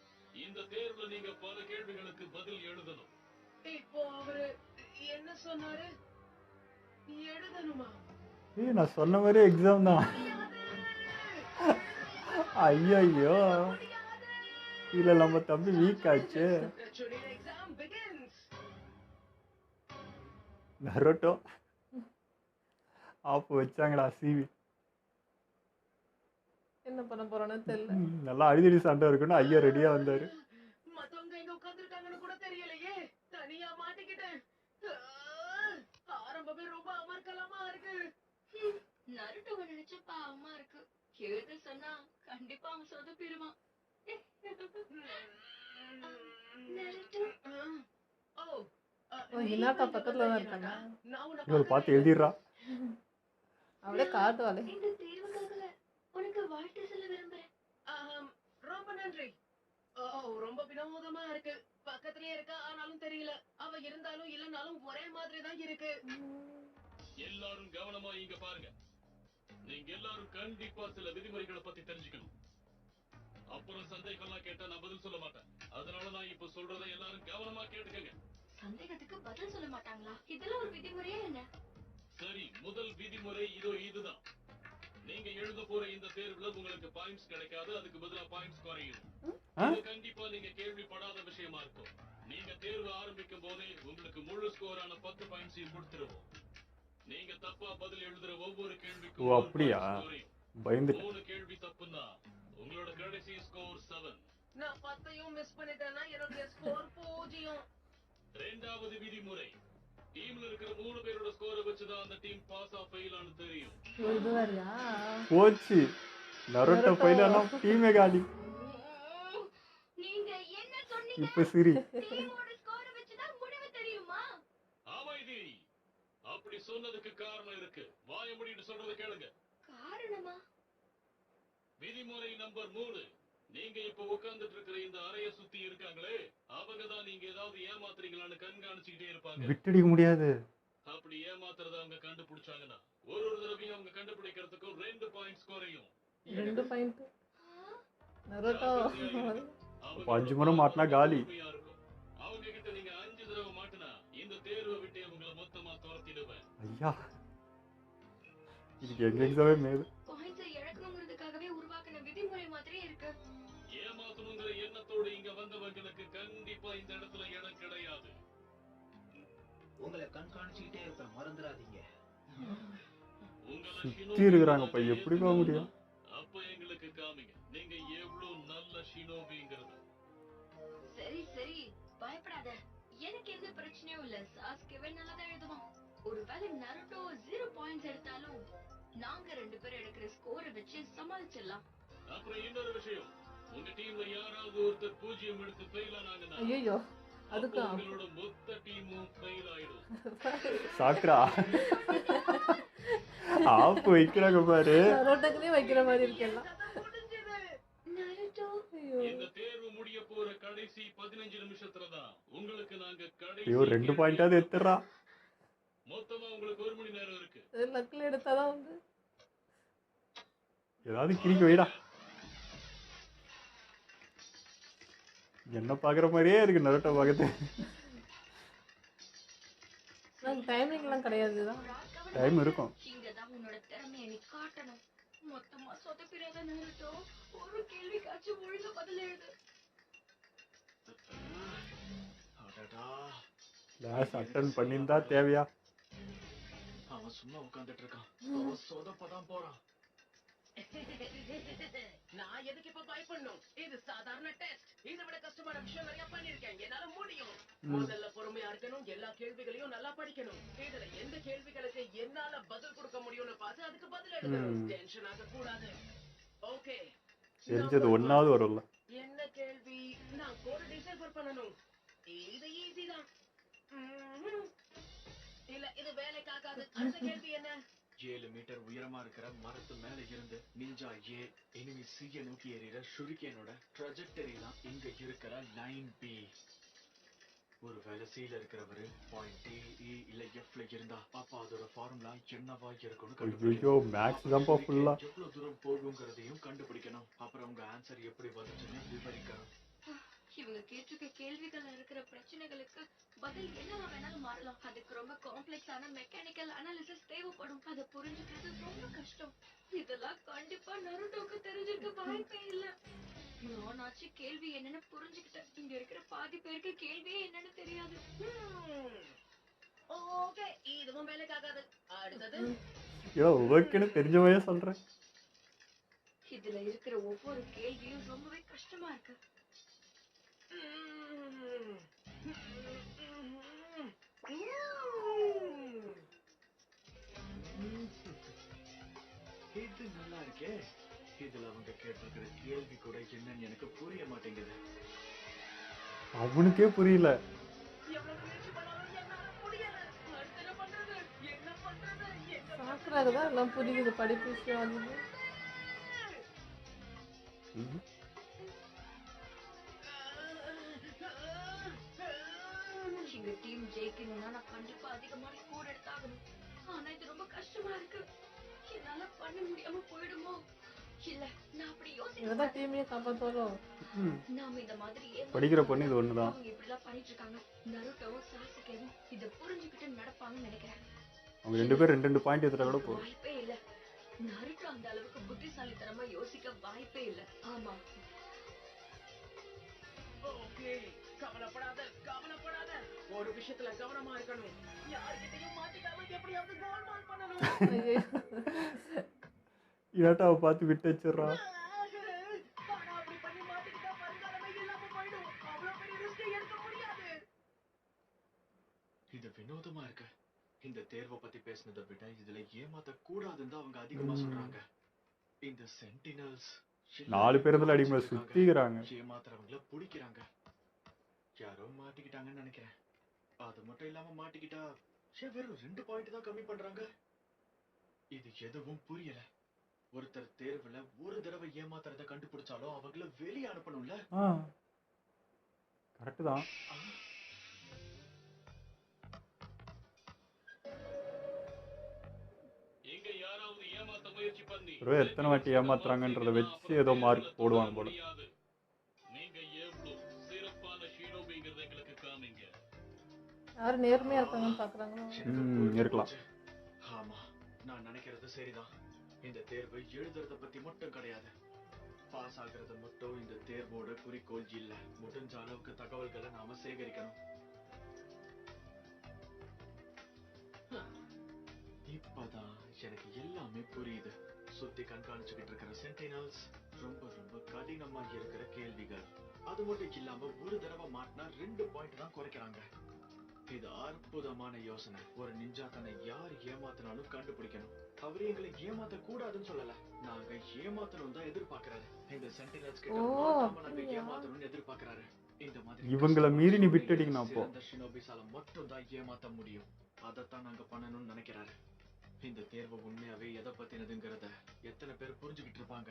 [SPEAKER 10] இந்த தேர்வுல நீங்க பல கேள்விகளுக்கு பதில் எழுதணும்.
[SPEAKER 5] இப்போ அவரு என்ன சொன்னாரு? எழுதணுமா?
[SPEAKER 1] நான் சொன்ன மாதிரி எக்ஸாம் தான். ஐயோ, இல்ல நம்ம தம்பி வீக் ஆச்சு. நரோட்டோ ஆப்பு வச்சாங்களா சிவி.
[SPEAKER 2] என்ன பண்ண போறோன்னு தெரியல.
[SPEAKER 1] நல்லா அடிதடி சண்டை இருக்குன்னு ஐயா ரெடியா வந்தாரு.
[SPEAKER 5] மத்தவங்க எங்க உட்கார்ந்திருக்காங்கன்னு கூட தெரியலையே, தனியா மாட்டிக்கிட்டேன். ஆரம்பமே ரொம்ப அமர்க்கலமா இருக்கு.
[SPEAKER 4] நருட்டோவை நினைச்சு பாவமா இருக்கு. எழுத சொன்னா கண்டிப்பா அவன் சொதப்பிடுவான்.
[SPEAKER 2] ஹினாட்டா பக்கத்துல தான் இருக்காங்க.
[SPEAKER 1] இவளை பார்த்து எழுதிடுறா.
[SPEAKER 2] அவளே காட்டுவாளே.
[SPEAKER 4] இந்த தேர்வுக்காக உனக்கு வாழ்த்து சொல்ல விரும்புறேன்.
[SPEAKER 5] ரொம்ப நன்றி. ரொம்ப வினோதமா இருக்கு. பக்கத்துலயே இருக்கா, ஆனாலும் தெரியல. அவ இருந்தாலும் இல்லனாலும் ஒரே மாதிரி தான் இருக்கு.
[SPEAKER 10] எல்லாரும் கவனமா இங்க பாருங்க. நீங்க எல்லாரும் கண்டிப்பா சில விதிமுறைகளை பத்தி தெரிஞ்சுக்கணும். அப்புறம் சந்தேகம்லாம் கேட்டா நான் பதில் சொல்ல மாட்டேன். அதனால நான் இப்ப சொல்றதை எல்லாரும் கவனமா கேட்டுக்கங்க.
[SPEAKER 4] சந்தேகத்துக்கு பதில் சொல்ல மாட்டாங்களா? இதெல்லாம் ஒரு விதிமுறையா என்ன?
[SPEAKER 10] சரி, முதல் விதிமுறை இதுதான். நீங்க எழுத போற இந்த தேர்வுல உங்களுக்கு பாயிண்ட்ஸ் கிடைக்காது, அதுக்கு பதிலா பாயிண்ட்ஸ் குறையும். இது கண்டிப்பா நீங்க கேள்விப்படாத விஷயமா இருக்கும். நீங்க தேர்வு ஆரம்பிக்கும் போதே உங்களுக்கு முழு ஸ்கோரான 10 பாயிண்ட்ஸையும் கொடுத்துருவோம். நீங்க தப்பா பதில் எழுதுற ஒவ்வொரு கேள்விக்கும்
[SPEAKER 1] அப்படியா? பயந்துட்டேன்.
[SPEAKER 10] 3 கேள்வி தப்புன்னா உங்களோட கடைசி ஸ்கோர் 7.
[SPEAKER 5] நான் 10ஐயும் மிஸ் பண்ணிட்டேன்னா என்னோட ஸ்கோர் 0.
[SPEAKER 10] இரண்டாவது விதிமுறை, டீம்ல இருக்கிற 3 பேரோட ஸ்கோரை வச்சுதான் அந்த டீம் பாஸ் ஆ ஃபெயில் ஆனு தெரியும்.
[SPEAKER 2] இது வேறயா?
[SPEAKER 1] போச்சு, நரோட்டோ ஃபெயில் ஆனா டீமே காலி.
[SPEAKER 4] நீங்க என்ன சொன்னீங்க?
[SPEAKER 1] இப்ப சரி,
[SPEAKER 4] டீமோட ஸ்கோரை வச்சுதான் முடிவு தெரியுமா?
[SPEAKER 10] அமைதி. அப்படி சொன்னதுக்கு காரணம் இருக்கு. வாய மூடிட்டு சொல்றதை கேளுங்க.
[SPEAKER 4] காரணமா?
[SPEAKER 10] விதிமுறை நம்பர் 3, நீங்க இப்ப உட்கார்ந்துட்டு இருக்கிற இந்த அறைய சுத்தி இருக்காங்களே, அவங்கதான் நீங்க ஏதாவது ஏமாத்துறீங்களான்னு கண்காணிச்சுக்கிட்டே இருப்பாங்க.
[SPEAKER 1] விட்டடிக்க முடியாது.
[SPEAKER 10] அப்படி ஏமாத்துறத அவங்க கண்டுபிடிச்சாங்கன்னா ஒரு தடவையும் அவங்க கண்டுபிடிக்கிறதுக்கும் 2 பாயிண்ட்ஸ் குறையும்.
[SPEAKER 2] 2 பாயிண்ட். நரோட்டோ
[SPEAKER 1] அப்ப 5 முறை மாட்டினா காலி.
[SPEAKER 10] அவங்க கிட்ட நீங்க 5 தடவை மாட்டினா இந்த தேர்வை விட்டு உங்களை மொத்தமா துரத்திடுவேன்.
[SPEAKER 1] ஐயா, இதுக்கு எங்க எக்ஸாமே மேது.
[SPEAKER 4] பாயிண்ட்ஸை இழக்கணுங்கிறதுக்காகவே உருவாக்கின விதிமுறை மாதிரி இருக்கு.
[SPEAKER 10] ஏமாத்தணுங்கிற எண்ணத்தோடு இங்க வந்தவங்களுக்கு கண்டிப்பா இந்த இடத்துல இடம் கிடையாது.
[SPEAKER 9] உங்களை கண்காணிச்சுக்கிட்டே இருப்பேன், மறந்துடாதீங்க.
[SPEAKER 1] சுத்தி இருக்கிறாங்கப்பா, எப்படி போக முடியும்?
[SPEAKER 10] அப்ப எங்களுக்கு காமிங்க நீங்க எவ்வளவு நல்ல ஷினோபிங்கிறது.
[SPEAKER 4] சரி சரி, பயப்படாத. எனக்கு எந்த பிரச்சனையும் இல்ல. சாஸ்கேவே நல்லதா எழுதுவான். ஒருவேளை நருட்டோ 0 பாயிண்ட்ஸ் எடுத்தாலும் நாங்க 2 பேரும் எடுக்கிற ஸ்கோரை வச்சு சமாளிச்சிடலாம்.
[SPEAKER 10] அப்புறம் இன்னொரு விஷயம், உங்க டீம்ல யாராவது ஒருத்தர் 0 எடுத்து ஃபெயில் ஆனாங்கன்னா
[SPEAKER 2] ஐயோ, அதுக்கு
[SPEAKER 10] உங்களோட மொத்த டீமும் ஃபெயில் ஆயிடும்.
[SPEAKER 1] சாக்ரா ஆப்பு வைக்கிறாங்க பாரு.
[SPEAKER 2] நரோட்டோக்குனே வைக்கிற மாதிரி இருக்கெல்லாம்.
[SPEAKER 4] நருட்டோ,
[SPEAKER 10] இந்த தேர்வு முடிய போற கடைசி 15 நிமிஷத்துல தான் உங்களுக்கு நாங்க கடைசி
[SPEAKER 1] ஐயோ, 2 பாயிண்டாவது எடுத்துறா.
[SPEAKER 10] மொத்தமா உங்களுக்கு 1 மணி நேரம் இருக்கு.
[SPEAKER 2] லக்கில் எடுத்தாதான் வந்து
[SPEAKER 1] ஏதாவது கிரிக்க வைடா. என்ன பாக்குற மாதிரியே இருக்கு நரோட்டோ பார்க்கறது.
[SPEAKER 2] டைமிங்லாம் கிடையாதுதான்.
[SPEAKER 1] டைம் இருக்கும்.
[SPEAKER 4] இங்கதான் உன்னோட திறமையை நீ காட்டணும். மொத்தமா சொதப்பிடாத நருட்டோ. ஒரு கேள்விக்காச்சும் ஒழுங்கா பதில் எழுது.
[SPEAKER 1] கிளாஸ் அட்டன் பண்ணியிருந்தா தேவையா?
[SPEAKER 7] அவன் சும்மா உட்கார்ந்துட்டு இருக்கான். அவன் சொதப்பதான் போறான்.
[SPEAKER 5] நான் எதுக்கு இப்ப பயப்படணும்? இது சாதாரண டெஸ்ட். இதை விட கஷ்டமான விஷயம் நிறைய பண்ணிருக்கேன். என்னால முடியும். முதல்ல பொறுமையா இருக்கணும். எல்லா கேள்விகளையும் நல்லா படிக்கணும். இதுல எந்த கேள்விகளுக்கு என்னால பதில் கொடுக்க முடியும்னு பார்த்து அதுக்கு பதில் எழுதணும். டென்ஷன் ஆக கூடாது. ஓகே,
[SPEAKER 1] தெரிஞ்சது ஒன்னாவது வரும்ல.
[SPEAKER 5] என்ன கேள்வி? நான் கோட் டிசைஃபர் பண்ணணும். இது ஈஸி தான். இல்ல, இது வேலைக்காகாது. அடுத்த கேள்வி என்ன?
[SPEAKER 7] 7 மீட்டர் உயரமா இருக்கிற மரத்து மேல இருந்து நிஞ்சா ஏ எனிமி சிய நோக்கி ஏறிற ஷுரிகேனோட ட்ராஜெக்டரி தான் இங்க இருக்கிற லைன் பி. ஒருவேளை சில இருக்கிறவரு பாயிண்ட் டி இ இல்ல எஃப்ல இருந்தா அப்ப அதோட ஃபார்முலா என்னவா இருக்கும்னு கண்டுபிடிக்கணும்.
[SPEAKER 1] மேக்ஸ் தான் ஃபுல்லா.
[SPEAKER 7] எவ்வளவு தூரம் போகுங்கிறதையும் கண்டுபிடிக்கணும். அப்புறம் உங்க ஆன்சர் எப்படி வந்துச்சுன்னு விவரிக்கணும்.
[SPEAKER 4] இவங்க கேட்டிருக்க கேள்விகள்ல இருக்கிற பிரச்சனைகளுக்கு பதில் என்னவா வேணாலும் மாறலாம். அதுக்கு ரொம்ப காம்ப்ளெக்ஸான மெக்கானிக்கல் அனாலிசிஸ் தேவைப்படும். அதை புரிஞ்சுக்கிறது ரொம்ப கஷ்டம். இதெல்லாம் கண்டிப்பா நருட்டோக்கு தெரிஞ்சிருக்க வாய்ப்பே இல்ல. நானாச்சு கேள்வி என்னன்னு புரிஞ்சுக்கிட்டேன். இங்க இருக்கிற பாதி பேருக்கு கேள்வியே என்னன்னு தெரியாது.
[SPEAKER 5] ஓகே, இதுவும் வேலைக்காகாது. அடுத்தது
[SPEAKER 1] ஓகேன்னு தெரிஞ்சவையே சொல்றேன்.
[SPEAKER 4] இதுல இருக்கிற ஒவ்வொரு கேள்வியும் ரொம்பவே கஷ்டமா இருக்கு.
[SPEAKER 7] இது நல்லா இருக்கே. இதுல அவங்க கேட்டிருக்கிற கேள்வி கூட என்னன்னு எனக்கு புரிய மாட்டேங்குது.
[SPEAKER 1] அவனுக்கே புரியல.
[SPEAKER 2] பார்க்குறாங்க தான் எல்லாம் புரியுது. படிப்பு விஷயம் வந்து
[SPEAKER 4] எங்க டீம் ஜெயிக்கணும்னா நான் கண்டிப்பா அதிகமான ஸ்கோர் எடுத்தாகணும். ஆனா இது ரொம்ப கஷ்டமா இருக்கு. என்னால பண்ண முடியாம போயிடுமோ? இல்ல, நான் அப்படி
[SPEAKER 2] இவதான் டீமையே காப்பாத்துவாரோ?
[SPEAKER 4] நாம இந்த மாதிரி
[SPEAKER 1] படிக்கிற பொண்ணு இது ஒண்ணுதான்.
[SPEAKER 4] அவங்க இப்படி எல்லாம் பண்ணிட்டு இருக்காங்க. நருட்டோவும் சாசுகேவும் இத புரிஞ்சுக்கிட்டு நடப்பாங்கன்னு நினைக்கிறேன்.
[SPEAKER 1] அவங்க 2 பேர் 2 பாயிண்ட் எடுத்துட்டா கூட போதும்.
[SPEAKER 4] வாய்ப்பே இல்ல. நருட்டோ அந்த அளவுக்கு புத்திசாலித்தனமா யோசிக்க வாய்ப்பே இல்ல. ஆமா.
[SPEAKER 5] ஓகே, கவலைப்படாத. ஒரு விஷயத்துல கவனமா இருக்கணும். யார்கிட்டயும் மாட்டிக்காம எப்படியாவது கோல் பால் பண்ணணும்.
[SPEAKER 1] இல்லாட்டா அவ பார்த்து விட்டு வச்சிடறான்.
[SPEAKER 5] அப்படி பண்ணி மாட்டிக்கிட்டா பரிகாரமே இல்லாம போயிடும். அவ்வளவு பெரிய ரிஸ்க் எடுக்க முடியாது.
[SPEAKER 7] இது வினோதமா இருக்கு. இந்த தேர்வை பத்தி பேசினதை விட இதுல ஏமாத்த கூடாதுன்னு தான் அவங்க அதிகமா சொல்றாங்க. இந்த சென்டினல்ஸ்
[SPEAKER 1] 4 பேர் இதுல அடிமை சுத்திக்கிறாங்க.
[SPEAKER 7] ஏமாத்துறவங்கள பிடிக்கிறாங்க. யாரோ மாட்டிக்கிட்டாங்கன்னு நினைக்கிறேன். அது மட்டும் இல்லாம மாட்டிக்கிட்டா வெறும் 2 பாயிண்ட் தான் கம்மி பண்றாங்க. இது எதுவும் புரியல. ஒருத்தர் தேர்வுல ஒரு தடவை ஏமாத்துறத கண்டுபிடிச்சாலும் அவங்கள வெளியே அனுப்பணும்ல.
[SPEAKER 1] கரெக்ட் தான்.
[SPEAKER 10] எங்க யாராவது ஏமாத்த முயற்சி பண்ணி
[SPEAKER 1] எத்தனை வாட்டி ஏமாத்துறாங்கன்றத வச்சு ஏதோ மார்க் போடுவாங்க போல.
[SPEAKER 10] நீங்க எவ்வளவு சிறப்பான ஷினோபிங்கிறத எங்களுக்கு காமிங்க.
[SPEAKER 2] யாரு நேர்மையா இருக்காங்கன்னு பாக்குறாங்களோ?
[SPEAKER 1] இருக்கலாம்.
[SPEAKER 7] ஆமா, நான் நினைக்கிறது சரிதான். இந்த தேர்வை எழுதுறத பத்தி மட்டும் கிடையாது. பாஸ் ஆகுறது மட்டும் இந்த தேர்வோட குறிக்கோள் இல்ல. முடிஞ்ச அளவுக்கு தகவல்களை நாம சேகரிக்கணும். இப்பதான் எனக்கு எல்லாமே புரியுது. சுத்தி கண்காணிச்சுக்கிட்டு இருக்கிற சென்டினல்ஸ் ரொம்ப ரொம்ப கடினமா இருக்கிற கேள்விகள். அது மட்டும் இல்லாம ஒரு தடவை மாட்டினா 2 பாயிண்ட் தான் குறைக்கிறாங்க. இது அற்புதமான யோசனை. ஒரு நிஞ்சா தன்னை யார் ஏமாத்தினாலும் கண்டுபிடிக்கணும். அவரு எங்களை ஏமாத்த கூடாதுன்னு சொல்லல. நாங்க ஏமாத்தணும் தான் எதிர்பார்க்கிறாரு. இந்த சென்டினல்ஸ் கிட்ட நாங்க ஏமாத்தணும்னு எதிர்பார்க்கிறாரு. இந்த மாதிரி
[SPEAKER 1] இவங்கள மீறி நீ விட்டடிக்கணும். அப்போ
[SPEAKER 7] இந்த ஷினோபிசால மட்டும் தான் ஏமாத்த முடியும். அதத்தான் நாங்க பண்ணணும்னு நினைக்கிறாரு. இந்த தேர்வு உண்மையாவே எதை பத்தினதுங்கிறத எத்தனை பேர் புரிஞ்சுக்கிட்டு இருப்பாங்க?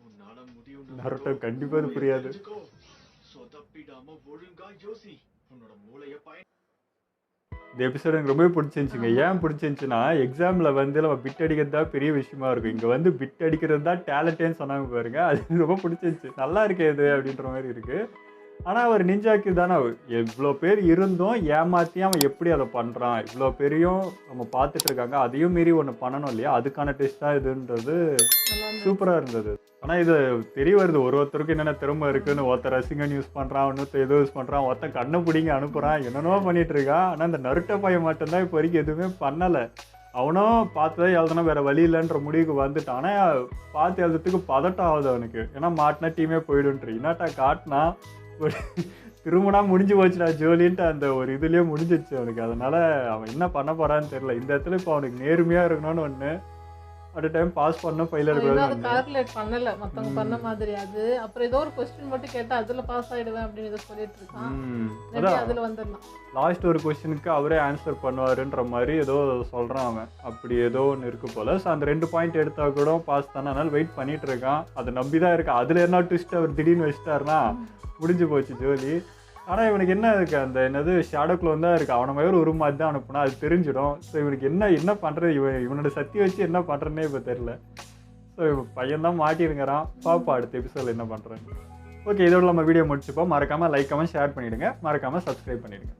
[SPEAKER 7] உன்னால முடியும்.
[SPEAKER 1] நருட்டோ கண்டிப்பா அது புரியாது.
[SPEAKER 7] சொதப்பிடாம ஒழுங்கா யோசி. உன்னோட மூளைய
[SPEAKER 1] இந்த எபிசோட் எனக்கு ரொம்பவே பிடிச்சிருந்துச்சுங்க. ஏன் பிடிச்சிருந்துச்சுன்னா, எக்ஸாமில் வந்து நம்ம பிட் அடிக்கிறது தான் பெரிய விஷயமா இருக்கும். இங்கே வந்து பிட் அடிக்கிறது தான் டேலண்ட்டேன்னு சொன்னாங்க பாருங்க. அது ரொம்ப பிடிச்சிருந்துச்சு. நல்லா இருக்கே இது அப்படின்ற மாதிரி இருக்குது. ஆனால் அவர் நிஞ்சாக்கு தானே எவ்வளோ பேர் இருந்தும் ஏமாற்றி அவன் எப்படி அதை பண்ணுறான், இவ்வளோ பேரையும் நம்ம பார்த்துட்டு இருக்காங்க, அதையும் மீறி ஒன்று பண்ணணும் இல்லையா, அதுக்கான டெஸ்ட்டாக இதுன்றது சூப்பராக இருந்தது. ஆனால் இது தெரிய வருது ஒருத்தருக்கு என்னென்ன திறமை இருக்குன்னு. ஒருத்தர் ரசிகன் யூஸ் பண்ணுறான், இன்னொருத்தர் ஏதோ யூஸ் பண்ணுறான், ஒருத்தன் கண்ணை பிடிங்க அனுப்புகிறான், என்னென்னவோ பண்ணிகிட்டு இருக்கான். ஆனால் இந்த நருட்ட பையன் மட்டும்தான் இப்போ வரைக்கும் எதுவுமே பண்ணலை. அவனும் பார்த்து தான் எழுதுனா வேறு வழி இல்லைன்ற முடிவுக்கு வந்துட்டான். ஆனால் பார்த்து எழுதுறதுக்கு பதட்டம் ஆகுது அவனுக்கு. ஏன்னா மாட்டினா டீமே போயிடுன்ற இன்னாட்டா காட்டினா ஒரு திரும்பினா முடிஞ்சு போச்சுடா ஜோலின்ட்டு அந்த ஒரு இதுலேயே முடிஞ்சிடுச்சு அவனுக்கு. அதனால் அவன் என்ன பண்ண போகிறான்னு தெரியல. இந்த இடத்துல இப்போ அவனுக்கு நேர்மையாக இருக்கணும்னு ஒன்று, அட் டைம் பாஸ் பண்ண ஃபெயில்
[SPEAKER 2] அது
[SPEAKER 1] இருக்கக்கூடாது.
[SPEAKER 2] கால்குலேட் பண்ணல மத்தவங்க பண்ண மாதிரி. அது அப்புறம் ஏதோ ஒரு கொஸ்டின் மட்டும் கேட்டா அதுல பாஸ் ஆயிடுவேன் அப்படின்னு ஏதோ சொல்லிட்டு இருக்கான்.
[SPEAKER 1] அதான்
[SPEAKER 2] அதுல வந்துடலாம்.
[SPEAKER 1] லாஸ்ட் ஒரு கொஸ்டினுக்கு அவரே ஆன்சர் பண்ணுவாருன்ற மாதிரி ஏதோ சொல்கிறான் அவன். அப்படி ஏதோ ஒன்று இருக்கு போல். ஸோ அந்த 2 பாயிண்ட் எடுத்தால் கூட பாஸ் தானே. அதனால வெயிட் பண்ணிட்டு இருக்கான். அதை நம்பி தான் இருக்கான். அதில் என்ன ட்விஸ்ட் அவர் திடீர்னு வச்சுட்டாருன்னா முடிஞ்சு போச்சு ஜோலி. ஆனால் இவனுக்கு என்ன இருக்குது, அந்த என்னது ஷேடோ க்ளோன் தான் இருக்குது. அவனை மாதிரி ஒரு மாதிரி தான் அனுப்புனா அது தெரிஞ்சிடும். ஸோ இவனுக்கு என்ன பண்ணுறது, இவனோட சக்தி வச்சு என்ன பண்ணுறேன்னே இப்போ தெரில. ஸோ பையன் தான் மாட்டிருங்கிறான். பாப்பா அடுத்த எபிசோடில் என்ன பண்ணுறேன்னு. ஓகே, இதோட நம்ம வீடியோ முடிச்சுப்போம். மறக்காமல் லைக் கமெண்ட் ஷேர் பண்ணிவிடுங்க. மறக்காமல் சப்ஸ்கிரைப் பண்ணிவிடுங்க.